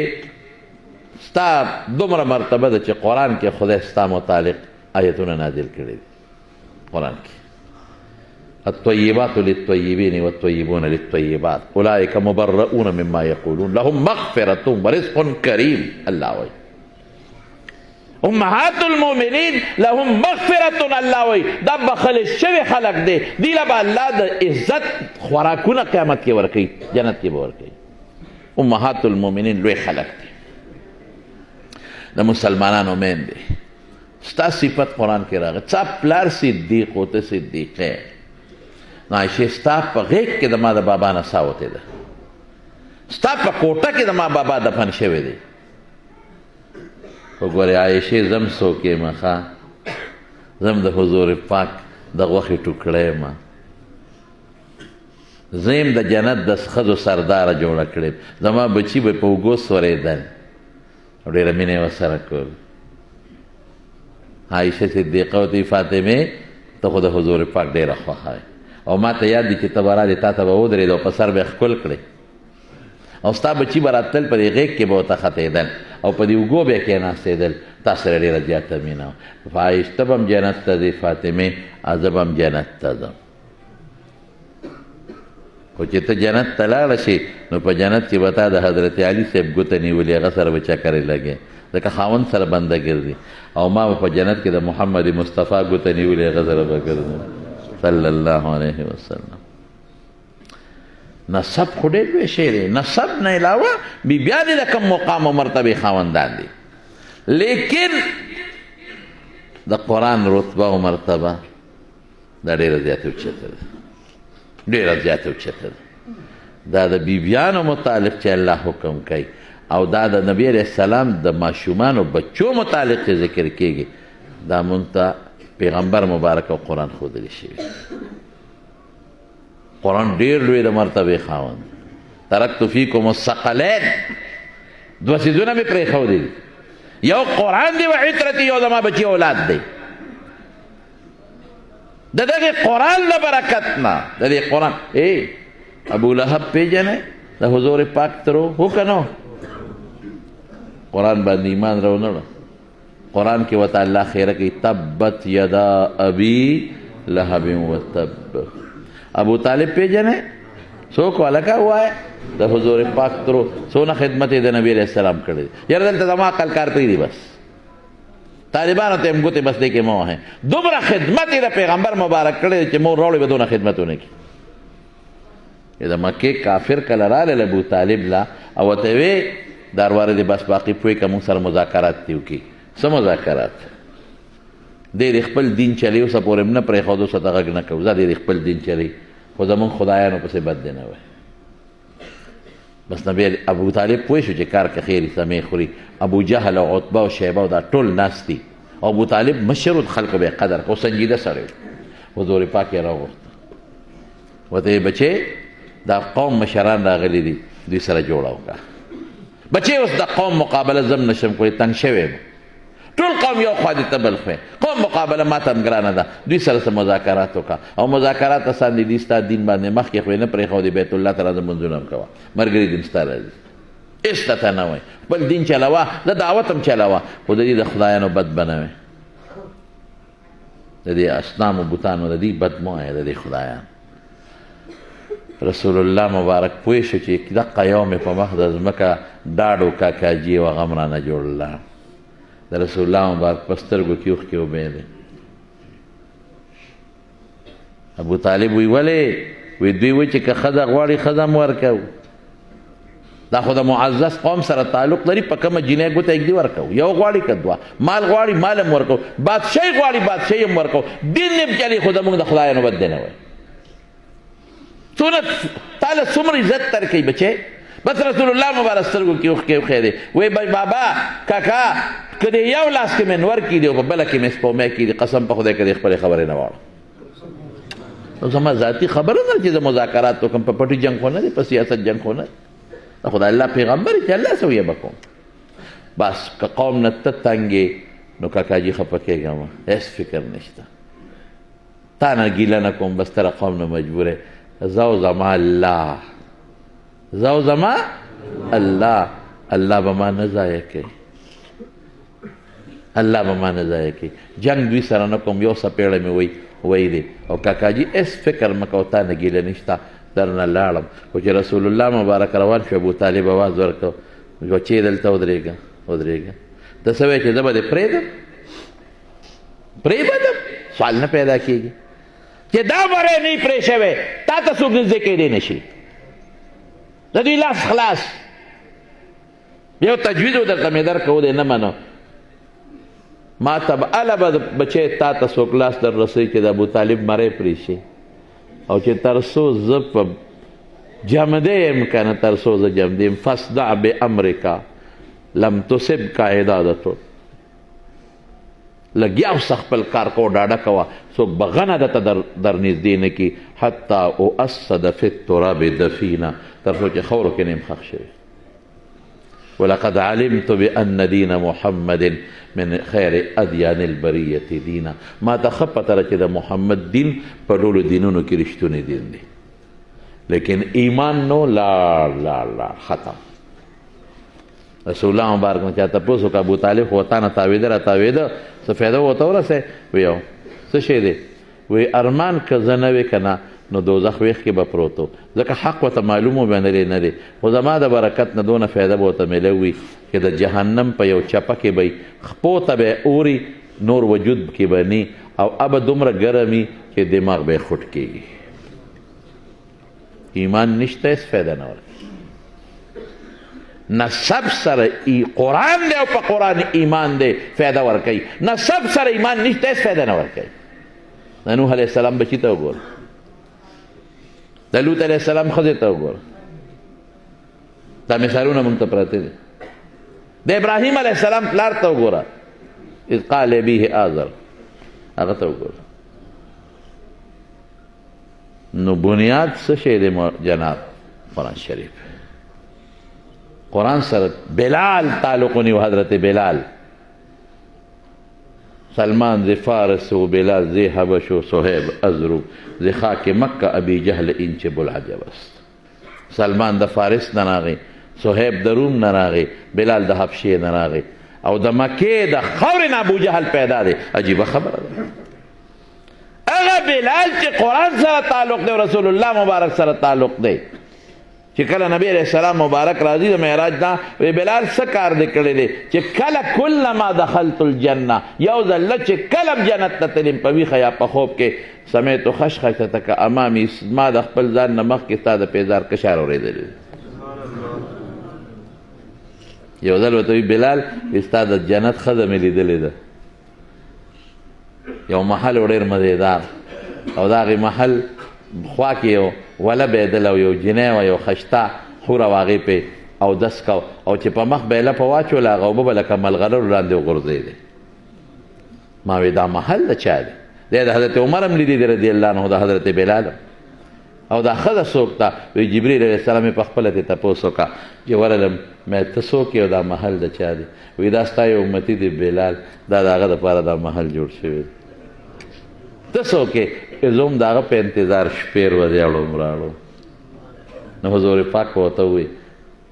S1: ستا دومره مرتبه ده چې قرآن کې خدای ستا متعلق آیتونه نازل کړي دي قرآن کې الطيبات للطيبين والطيبون للطيبات اولئك مبرؤون مما يقولون لهم مغفرة ورزق كريم الله وایي امهات المؤمنین لهم مغفرة الله وایي دا بخل شوي خلق دی دی له به الله د عزت خوراکونه قیامت کې ورکوي جنت کې به ورکوي امهات المؤمنین لوی خلق دی د مسلمانانو میندې ستا صفت قرآن کې راغی ستا پلار صدیق و ته صدیقه نو عایشې ستا په غېږ کې د ما د بابا نسا وتې ده ستا په کوټه کې د ما بابا دفن شوی دی وګورې عایشې زم څوک یم ښه زم د حضور پاک د غوښې ټوکړه یم زه یم د جنت د ښځو سرداره جوړه کړې زما بچي به په اوږو سورېدل او ډېره مینه یې ورسره کول عایشه صدیقه ورته فاطمې ته خو د حضور پاک ډېره خوښه وې او ما ته یاد دي چې ته به رالې تا ته به ودرېد او په سر به یې ښکل کړې او ستا بچي به راتلل په دې غېږ کې به ورته ختېدل او په دې اوږو به یې کېناستېدل تا سره ډېره زیاته مینه وه عایشته به هم جنت ته ځې فاطمې زه به هم جنت ته ځم خو چې ته جنت ته لاړه شي نو په جنت کې به تا د حضرت علي صاحب ګوته نیولې هغه سره به چکرې لګې ځکه خاوند سره بنده ګرځي او ما به په جنت کې د محمد مصطفی ګوته نیولې هغه سره به ګرځم صلی الله علیه وسلم نسب خو ډېر لوی شی دی نسب نه علاوه بیبیانې د کوم مقام او مرتبې خاوندان دي لیکن د قرآن رتبه او مرتبه دا ډېره زیاته اوچته ده ډېره زیاته اوچته ده دا د بیبیانو متعلق چې الله حکم کوي او دا د نبی علیه السلام د ماشومانو بچو متعلق چې ذکر کېږي دا مونږ ته پیغمبر مبارک او قرآن ښودلی شوي قرآن ډېر لوی د مرتبې خاوند ترکت فیکم الثقلین دوه څیزونه مې پرېښودي یو قرآن دی و عترتي یو زما بچي اولاد دی د دغې قرآن د برکت نه د دې قرآن ابو لهب پیژنې د حضور پاک ترو هو که نه قرآن باندې ایمان راونه قرآن کې ورته الله خیره کوي تبت یدا ابي لهب وتب ابو طالب پیژنې څوک هلکه ووایه د حضور پاک ترو څونه خدمت یې د نبي علیه السلام کړی دی یاره دلته زما عقل کار پرېږدي بس طالبانو ته هم ګوتې بس دی کې مه وهئ دومره خدمت یې د پیغمبر مبارک کړی دی چې مور راوړې به دونه خدمت ونه کړي د مکې کافر کله راغلل ابو طالب لا او ورته ویې دارواره دی بس باقي پوهې که مونږ سره مذاکرات دې وکړي څه مذاکرات دی د خپل دین چلی اوسه پورې هم نه پرېښود اوسه ته غږ نه کوو ځه دی د خپل دین چلی خو زمونږ خدایانو پسې بد دی نه وی بس نبی ابو طالب پوه شو چې کار که خیري سمې خوري ابو جهل او عتبه او شیبه او دا ټول ناست دي او ابو طالب مشر خلکو به یې قدر کو سنجیده سړی حضور پاک یې راوغوښته ورته یې بچې دا قوم مشران راغلي دي دوی سره جوړه وکړه بچې اوس د قوم مقابله زم نشم کولی تنګ شوی یم ټول قوم یو خوا دي ته بل خوا قوم مقابله ماته هم ګرانه ده دوی سره څه مذاکرات وکړه او مذاکرات اسان دي دي ستا دین باندې مخکې خو یې نه پرېښودې بیت الله ته راځه لمونځونه هم کوه ملګري دین ستا راځي هېڅ ته نه وایي خپل دین چلوه د دعوت هم چلوه خو د دې د خدایانو بد بنوي د دې اصنامو بوتانو د دې بد مه وایه د دې خدایان رسول الله مبارک پوه شو چې دقه یو مې په مخ د ځمکه ډاډ و کاکاجي و غم رانه جوړله د رسول الله مبارک په سترګو کې اوښکې وبهېدې ابو طالب وی ولې وی دوی وایي چې که ښځه غواړي ښځه هم ورکوو دا خو د معزز قوم سره تعلق لري په کومه جینۍ ګوته یږدي ورکوو یو غواړي که دوه مال غواړي مال هم ورکوو بادشاهي غواړي بادشاهي هم ورکوو دین نه چلي خو زموږ د خدایانو بد دی نه وایي څونه تاله څومره عزت درکوي بچی بس رسول الله مبارک سترګو کې اوښکې وښېدې وایي بابا کاکا که د یو لاس کې مې نور کېدي او په بله کې مې سپومی کېدي قسم په خدای که د خپلې خبرې نه واړم زما ذاتي خبره ده چې زه مذاکرات وکړم په پټي جنګ خو نه دی په سیاست جنګ خو نه دی د خدای الله پیغمبر چې الله څه ویې به کوم بس که قوم نه ته تنګې نو کاکاجي خفه کېږه مه هېڅ فکر نشته تا نه ګیله نه کوم بس تره قوم نه مجبوره زه او زما الله زه او زما الله الله به ما نه ضایع کوي الله به ما نه ضایع کوي جنګ دوی سره نه کوم یو څپېړه مې وی دی او کاکاجي هېڅ فکر مه کوه تا نه ګیله نشته درنه لاړم خو چې رسول الله مبارک روان شو ابو طالب اواز ورکړ بچې دلته ودرېږه ته څه وایې چې زه به دې پرېږدم پرېږدم سوال نه پیدا کېږي چې دا بری نه یې پرې شوی تا ته څوک نږدې کېدی نه شي د دوی لاس خلاص یو تجوید و درته مې درکو دی نه منو ما ته به هله به بچی تا ته څوک لاس در رسوي چې د ابوطالب مری پرې شي او چې تر څو زه په جمده یم که نه تر څو زه جمده یم فاصدع بامرکا لم تصبک عدادتو لګیا اوسه خپل کار کو ډاډه کوه څوک بغنه درته در نږدې نه کي حتی اؤسد فی التراب دفینا تر څو چې خاورو کې نیم ښخ شوي ولقد علمت بأن دين محمد من خیر ادیان البریة دینا ما ته ښه پته ده چې د محمد دین په ټولو دینونو کې رښتونی دین دی لیکن ایمان نو لاړ ختم رسول الله مبارک نه چا تپوس وکړه ابو طالب خو تا نه تاویده را تاویده څه فایده ورته ورسوې وی یو څه شی دی وی ارمان که زه نه وې که نه نو دوزخ ویښ کې به پروت و ځکه حق ورته معلوم و بیا نه دی خو زما د برکت نه دونه فایده به ورته میلوي چې د جهنم په یو چپه کې به خپو ته به اوري نور وجود کې به نی او ابه دومره ګرمي چې دماغ به یې خوټ کېږي ایمان نشته هېڅ فایده نه ورکوي نسب سره قرآن دی او په قرآن ایمان دی فایده ورکوي نسب سره ایمان نشته هېڅ فایده نه ورکوي د نوح علیه السلام بچي ته وګوره د لوط علیه السلام ښځې ته وګوره دا مثالونه موږ ته پراته دي د ابراهیم علیه السلام پلار ته وګوره اذ قال ابیه آزر هغه ته وګوره نو بنیاد څه شی دی جناب قرآن شریف قرآن سره بلال تعلق ونیو حضرت بلال سلمان ز فارس و بلال ز حبش و صہیب ازرو ز خاک مکه ابی جهل انچ بلعجب است سلمان د فارس نه راغی صہیب د روم نه راغی بلال د حبشې نه راغی او د مکې د خاورې نه ابو جهل پیدا دی عجیبه خبره ده هغه بلال چې قرآن سره تعلق دی او رسول الله مبارک سره تعلق دی چې کله نبی علیہ السلام مبارک راځي د معراج نه وی بلال څه کار دې کړی دی چې کله کلما دخلت الجنه یو ځله چې کله جنت ته تلم په ویښه یا په خوب کې سمیت خشخشتک امامي ما د خپل ځان نه مخکې ستا د پیزار کشار اورېدلی یو ځل ورته وي بلال ستا د جنت ښځه مې لیدلې ده یو محل و ډېر مزېدار او د هغې محل خوا کې یو وله بېدل او یو جنۍ وه یو خشته خوره و هغې پې اودس کو او چې په مخ به یې لپه واچوله هغه اوبه به لکه ملغلرو لاندې وغورځېدې ما وی دا محل د چا دی دی د حضرت عمر هم لیدې دی رضي الله عنه د حضرت بلال او دا ښځه څوک ده؟ وایي جبریل علیه السلام یې پخپله ترې تپوس وکړه چې ورغلم مې ته څوک یې او دا محل د چا دی؟ وایي دا ستا یو امتي دی بلال، دا د هغه دپاره دا محل جوړ شوی دی. ته څوک یې؟ زه هم د هغه په انتظار شپې ورځې اړوم راړم. نو حضور پاک ورته ووایي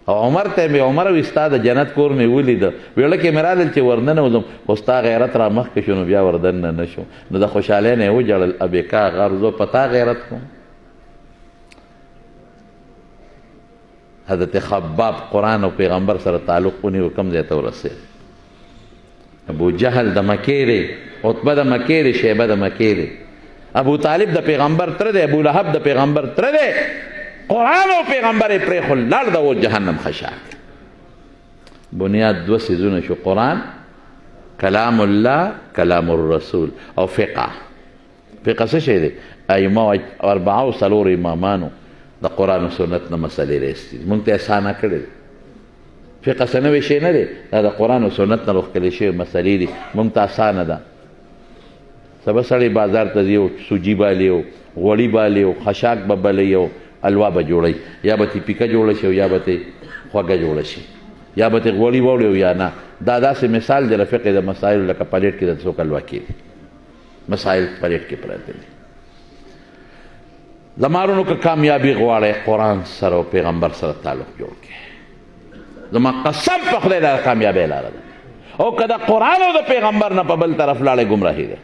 S1: او عمر ته مې عمر وایي ستا د جنت کور مې ولیده، ویړه کې مې راغلل چې ورننوځم خو ستا غیرت را مخکې شو نو بیا وردننه نه شو. نو د خوشحالۍ نه یې وجړل ابیکا غر زه په تا غیرت کوم. حضرت خباب قرآن او پیغمبر سره تعلق ونیو کوم ځای ته ورسېد. ابو جهل د مکې دی، عتبه د مکې دی، شیبه د مکې دی، ابو طالب د پیغمبر تره دی، ابو لهب د پیغمبر تره دی. قرآن او پیغمبر یې پرېښول لاړ د و جهنم خشاک. بنیاد دوه څیزونه شو، قرآن کلام الله کلام الرسول او فقه. فقه څه شی دی؟ ائمه اربعه او څلور امامانو د قرآن و سنت نه مسلې راایستې دي، موږ ته اسانه کړې دي. فقه څه نوی شی نه دی، دا د قرآن و سنت نه راښکلې شوې مسلې دي، موږ ته اسانه ده. سبا سړی بازار ته ځي او سوجي بالي او غوړي بالي او خشاک به بلوي او الوا به جوړوي، یا به ترې پیکه جوړه شي او یا به ترې خوږه جوړه شي، یا به ترې غوړي واوړي او یا نه. دا داسې مثال دی د فقې د مسایلو لکه پلیټ کې د څوک الوا کېږي، مسایل پلیټ کې پراته دي. زمارونو که کامیابی غواړئ قرآن سره او پیغمبر سره تعلق جوړ کړئ. زما قسم په خدای دا کامیابی لاره ده. او که د قرآن او د پیغمبر نه په بل طرف لاړئ ګمراهي ده.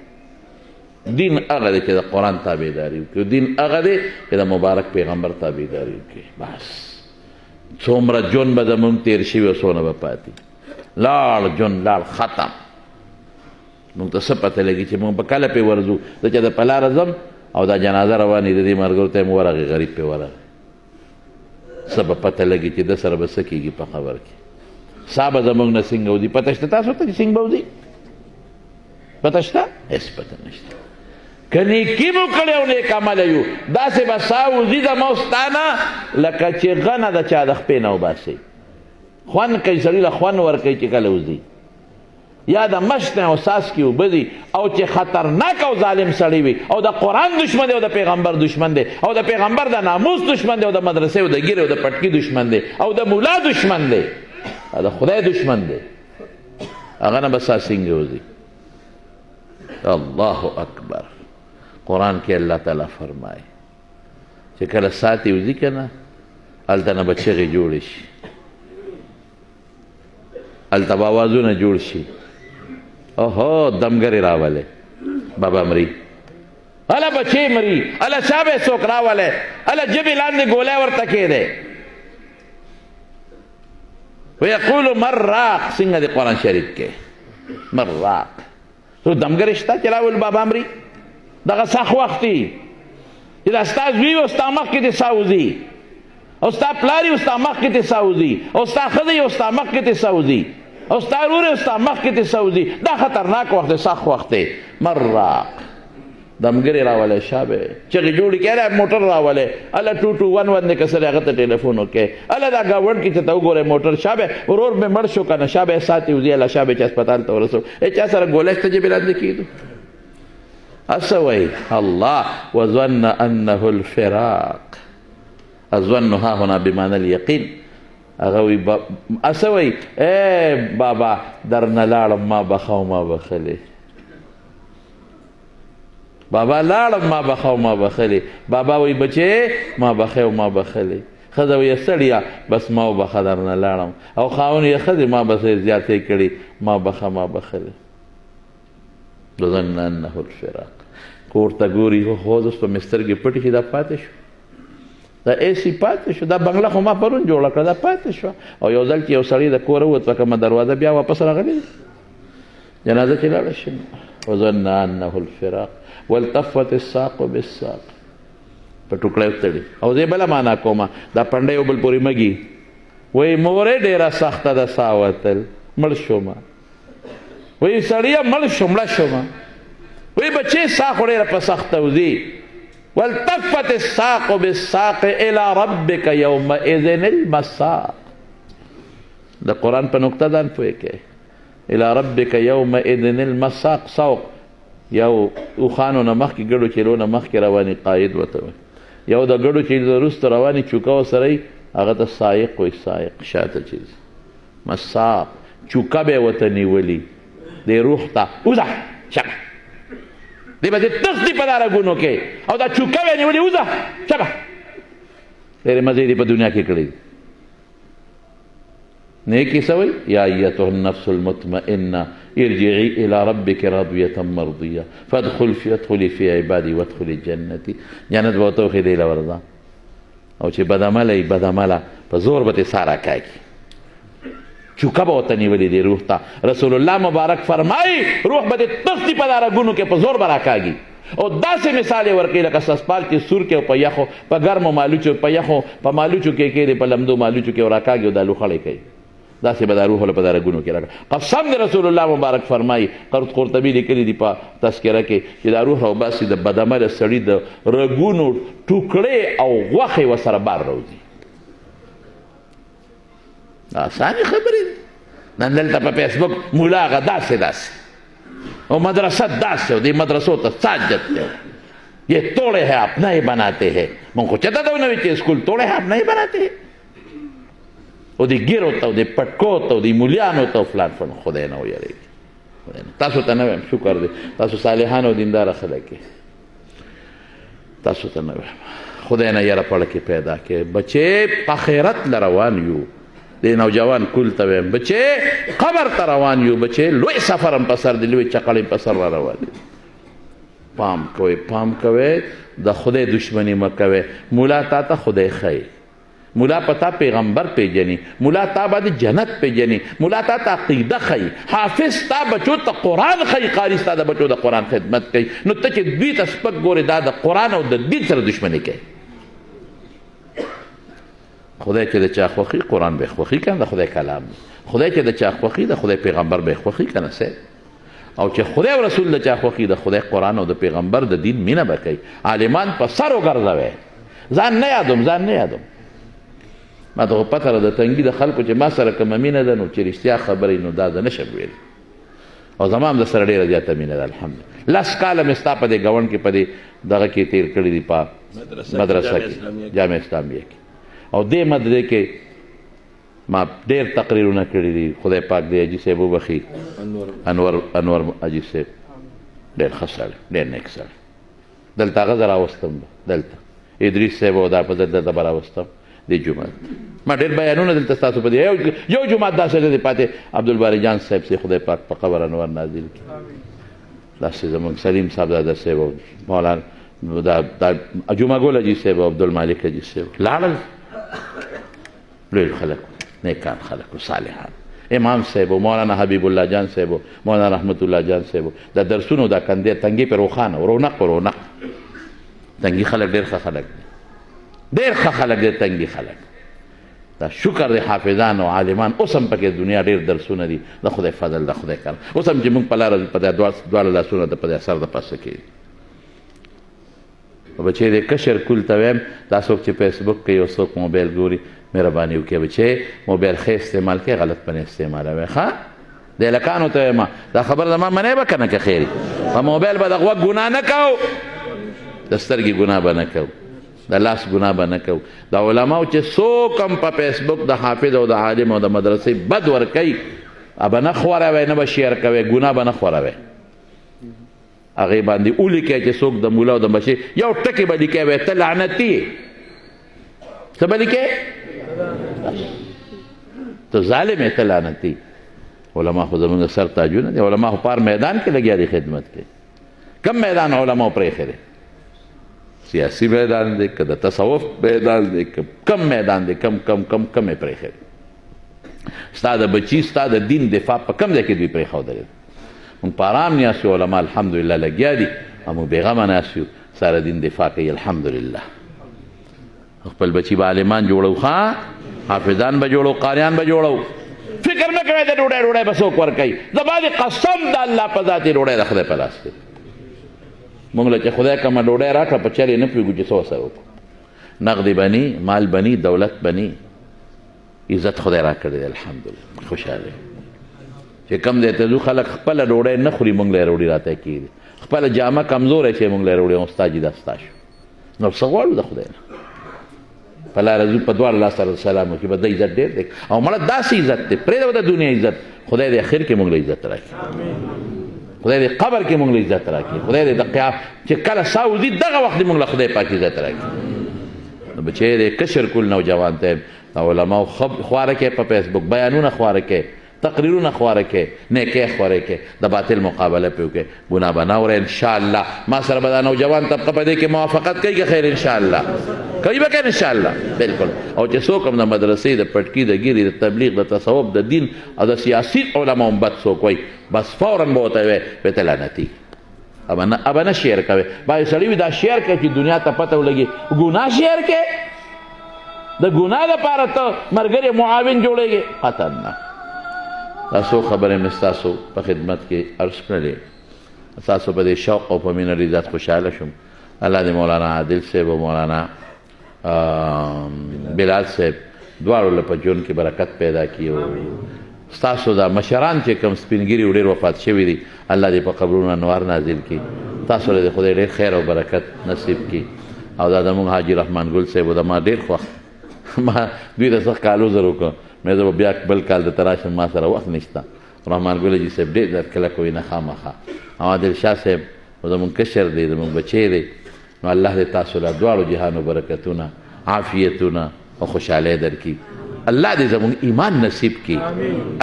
S1: دین هغه دی چې د قرآن تابعداري وکړي، دین هغه دی چې د مبارک پیغمبر تابعداري وکړي. بس څومره ژوند به زمونږ تېر شوي او څونه به پاتې، لاړ ژوند لاړ ختم. موږ ته څه پته لګي چې موږ به کله پې ورځو؟ زه چې د په لاره ځم او دا جنازه روانې د دې ملګرو ته یې ورغې غریب پې ورغی، څه به پته لګي چې ده سره به څه کېږي په خبر کې. سا به زموږ نه څنګه وځي؟ پته شته تاسو ته چې څنګه به وځي؟ پته شته؟ هېڅ پته نشته. که نیکي مو کړې او نیک عمله یو، داسې به سا وځي زما او ستا نه لکه چې غنه د چا د خپې نه وباسئ. خوند کوي سړي له خوند ورکوي چې کله وځي، یا د مشت نه او څاڅکي اوبه دي، او چې خطرناک او ظالم سړی وي او د قرآن دشمن دی او د پیغمبر دشمن دی او د پیغمبر د ناموس دشمن دی او د مدرسې او د ګیرې او د پټکي دشمن دی او د مولا دشمن دی او د خدای دشمن دی، هغه نه به سا څنګه وځي؟ الله اکبر. قرآن کې الله تعالی فرمایي چې کله ساتې وځي که نه، هلته نه به چغې جوړې شي، هلته به اوازونه جوړ شي. اوهو دمګرې راولې، بابا مري، هله بچې مري، هله چا به څوک راولې، هله ژبې لاندې ګولی ورته کېدی. ویقولو مراق، څنګه دی قرآن شریف کې مراق؟ څو دمګرې شته چې راول بابا مري؟ دغه سخت وخت دی چې دا ستا زوی او ستا مخکې دې سا وځي، او ستا پلار او ستا مخکې دې سا وځي، او ستا ښځه او ستا مخکې دې سا وځي، او ستا ورور او ستا مخکې دې سا وځي. دا خطرناک وخت دی، سخت وخت دی. مراق دمګرې راولې، شابه چغې جوړې کړې، موټر راولې، هله 2211 دی که سړی هغه ته ټلیفون وکړې، هله دا ګاونډ کې چې ته وګورې موټر، شابه ورور مې مړ شو که نه، شابه ساتې وځي، هله شابه چې هسپتال ته ورسو. چا سره ګولی شته جبې لاندې کېدو؟ اسوي الله وظن انه الفراق. الظن ها هنا بمعنى اليقين. اغوي اسوي اے بابا درنا لاړم ما بخاو ما بخلي، بابا لاړم ما بخاو ما بخلي، بابا وي بچي ما بخاو ما بخلي، ښځه وي سړیه بس ما وبخه درنه لاړم، او خاون یې ښځې ما بس زیاتې کړي ما بخه ما بخلي. ظن انه الفراق. کور ته ګوري خو اوس په مسترګې پټې شي، دا پاتې شو، دا ایسی پاتې شو، دا بنګله خو ما پرون جوړه کړه، دا پاتې شو. او یو ځل چې یو سړی د کوره ووت په کومه دروازه بیا واپس راغلی، جنازه چې لاړه شي. وظن انه الفراق والتفت الساق بالساق. په ټوکړه وتړي. او زه بله معنا کومه، دا پنډه یو بل پورې مږي، وایي مورې ډېره سخته ده سا وتل، مړ شومه. وایي سړیه مړ شو، مړه شومه. وایي بچې سا خو ډېره په سخته وځي. والتفت الساق بالساق الى ربك يومئذ المساق. د قرآن په نقطه ځان پوه کې، الى ربك يومئذ المساق. سوق یو اوښانو نه مخکې ګډو چیلو نه مخکې روانې قاید وته وایي، یو د ګډو چې وروسته روانې چوکه ورسره وي هغه ته سایق وایي سایق شاته چیز مساق چوکه به یې ورته نیولي دې روح ته وځه شګه دی به دې تختی په دا رګونو کې او دا چوکه به یې نیولي وځه شګه ډېرې مزې دې په دنیا کې کړې دي نیکی سوی یا ایتها النفس المطمئنه ارجعی الى ربک راضیة مرضیه فادخلی فی عبادی وادخلی جنتی جنت به ورته وښي دی له ورځه او چې بدعمله یي بدعمله په زور به ترې سا راکاږي چوکه به ورته نیولې دی روح ته رسول الله مبارک فرمایي روح به دې تختی په دا رګونو کې په زور به راکاږي او داسې مثال یې ورکوي لکه سسپال چې سور کې او په یخو په ګرمو مالوچو په یخو په مالوچو کې کېږي په لمدو مالوچو کې راکاږي او دا لوخړې کوي داسې به دا روح له په دا رګونو کې راکړه قسم د رسول الله مبارک فرمایي قرطبي لیکلي دي په تذکره کې چې دا روح راوباسي د بدعمله سړي د رګونو ټوکړې او غوښې ورسره بار راوځي اسانې خبرې دي نن دلته په فیسبوک مولا هغه داسې او مدرسه داسې او دې مدرسو ته ساجت دی یہ توڑے ہے اپنا ہی بناتے ہیں من کو چتا تو نوی چې اسکول توڑے ہے اپنا ہی بناتے ہیں او دی ګیرو ته او دی پټکو ته او دی مولیانو ته فلان فلان خدای نه ویریږي تاسو ته نه وایم شکر دی تاسو صالحان او دینداره خلک تاسو ته نه وایم خدای نه یاره پړه کې پیدا کې بچې په خیرت له روان یو د نوجوان کل ته وایم بچې قبر ته روان یو بچې لوی سفر هم په سر دی لوی چقړې په سر را روان دي پام کوئ د خدای دشمنی مه کوئ مولا تا ته خدای ښیي مولا پتا پیغمبر پیجنی مولا تا باندې جنت پیجنی مولا تا عقیده ښیي حافظ تا بچو ته قرآن ښیي قاري ستا د بچو د قرآن خدمت کوي نو ته چې دوی ته سپک ګورې دا د قرآن او د دین سره دشمني کوي خدای چې د چا خوښي قرآن به خوښي کنه د خدای کلام خدای چې د چا خوښي د خدای پیغمبر به خوښي کنه سه او چې خدای او رسول د چا خوښي د خدای قرآن او د پیغمبر د دین مینه به کوي عالمان په سر وګرځوئ ځان نه یادوم ما ته خو پته ده د تنګي د خلکو چې ما سره کومه مینه ده نو چې رښتیا خبرې نو دا زه نشم ویلی او زما هم د سره ډېره زیاته مینه ده الحمدلله 10 کاله مې ستا په دې ګاونډ کې په دې دغه کې تېر کړي دي په مدرسه کې جامع اسلامیه کې او دې مدرسې کې ما ډېر تقریرونه کړي دي خدای پاک دې حاجي صاحب وبخي انور حاجي صاحب ډېر ښه سړی ډېر نیک سړی دلته هغه زه راوستم دلته ادریس صاحب او دا په دلته به راوستم د جومات ما ډېر بیانونه دلته ستاسو په دې یو جومات داسې نه دی پاتې عبدالباري جان صاحب سي خدای پاک په قبر انور نازل کړي داسې زموږ سلیم صاحبزاده صاحب او مولانا دا جمعه ګل حاجي صاحب او عبدالمالک حاجي صاحب لاړل لوی خلک نیکان خلک صالحان امام صاحب او مولانا حبیب الله جان صاحب او مولانا رحمت الله جان صاحب دا درسونو دا کندې تنګي په روخانه رونق تنګي خلک ډېر ښه خلک ډېر ښه خلک دي تنګي خلک دا شکر دی حافظان او عالمان اوس هم پکې دنیا ډېر درسونه دي د خدای فضل د خدای کار اوس هم چې موږ په لاره په دواړه لاسونه د په دې اثر د پاسه کېږي بچې د کشر کل ته وایم دا څوک چې فیسبوک کوي او څوک موبایل ګوري مهرباني وکړئ بچې موبایل ښه استعمال کوئ غلط په نه استعمالوئ ښه د هلکانو ته وایم دا خبره زما منې به که نه که خیر په موبایل به د غوږ ګناه نه کوو د سترګې ګناه به نه کوو د لاس ګناه به نه کوو د علماو چې څوک هم په فیسبوک د حافظ او د عالم او د مدرسې بد ورکوي به نه خوروئ نه به شیر کوئ ګناه به نه خوروئ هغې باندې ولیکئ چې څوک د مولا او د بشیر یو ټکي به لیکئ وایي ته لعنتي یې څه به لیکئ ته ظالم یې ته لعنتي علما خو زمونږ سر تاجونه دي علما خو پار میدان کې لګیا دي خدمت کې کم میدان علماو پرېښی دی سیاسی میدان دی که د تصوف میدان دی که کم میدان دی کم یې پرېښی دی ستا د بچي ستا د دین دفاع په کم ځای کې دوی پرېښودلی مونږ په ارام ناست یو علما الحمدلله لګیا دي او مونږ بېغمه ناست یو ساره دین دفاع کوي الحمدلله خپل بچي به عالمان جوړو ښه حافظان به جوړو قاریان به جوړو فکر مه کوئ د ډوډۍ به څوک ورکوي زما د قسم د الله په ذات ډوډۍ د خدای په لاس کې مونږ له چې خدای کومه ډوډۍ راکړه په چل یې نه پوهېږو چې څه ورسره وکړو نقدې بني مال بني دولت بني عزت خدای راکړی دی الحمدلله خوشحاله چې کم دی ته ځو خلک خپله ډوډۍ نه خوري مونږ له یې روډۍ راته کېږي خپله جامه کمزوری چې مونږ له یې روډۍ ستا جي دا ستا شو نو څه غواړو د خدای نه په لاره ځو په دواړو لاس سره سلام وکړي به د عزت ډېر دی او مړه داسې عزت دی پرېږده د دنیا عزت خدای دې اخر کې موږ له عزت راکړي خدای دې قبر کې موږ له عزت راکړي خدای دې د قیامت چې کله ساه وځي دغه وخت دې موږ له خدای پاک عزت راکړي نو بچی دی کشر کول نوجوان ته د علماو خواره کې په فیسبوک بیانونه خواره کې تقریرونه خواره کې نیکۍ خواره کې د باطل مقابله پې وکړې ګناه به نه وره انشاءالله ما سره به دا نوجوان طبقه په دې کې موافقت کوي که خیر انشاءالله کوي به که انشاءالله بلکل او چې څوک هم د مدرسې د پټکي د ګیرې د تبلیغ د تصوف د دین او د سیاسي علماو هم بد څوک وایي بس فورا به ورته وایي وایي ته لعنتي ابه نه شیر کوي بعضې سړي وي دا شیر کوي چې دنیا ته پته ولګي ګناه شیر کوې د ګناه لپاره ته ملګری معاون جوړېږي قطعا نه دا څو خبرې مې ستاسو په خدمت کې عرض کړلې ستاسو په دې شوق او په مینه ډېر زیات خوشحاله شوم الله دې مولانا عادل صاحب او مولانا بلال صاحب دواړو له په ژوند کې برکت پیدا کړي او ستاسو دا مشران چې کوم سپین ږیري ډېر وفات شوي دي الله دې په قبرونو انوار نازل کړي تاسو له خدای ډېر خیر او برکت نصیب کړي او دا زموږ حاجي رحمان ګل صاحب دا ما ډېر خوښ ما دوی د سخت کالو زر وکړه مې زه به بیا بل کال د تراشم ما سره وخت نشته رحمان ګل حاجي صاحب ډېر زیات کلک وي نه خامخا او عادل شاه صاحب زموږ کشر دی زموږ بچی دی نو الله دې تاسو له دواړو جهانو برکتونه عافیتونه او خوشحالۍ درکړي الله دې زموږ ایمان نصیب کړي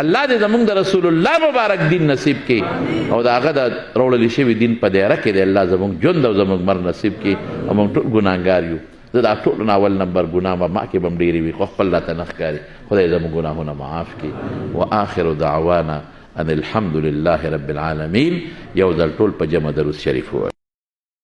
S1: الله دې زموږ د رسول الله مبارک دین نصیب کړي او د هغه د راوړل شوي دین په دایره کې دی الله زموږ ژوند او زموږ مر نصیب کړي او موږ ټول ګناهګار یو زه دا ټولو نه اول نمبر ګناه به ما کې به هم ډېرې وي خو خپل راته نه ښکاري خدای زموږ ګناهونه معاف کړي واخر دعوانا ان الحمد لله رب العالمین یو ځل ټول په جمع درود شریف ووایو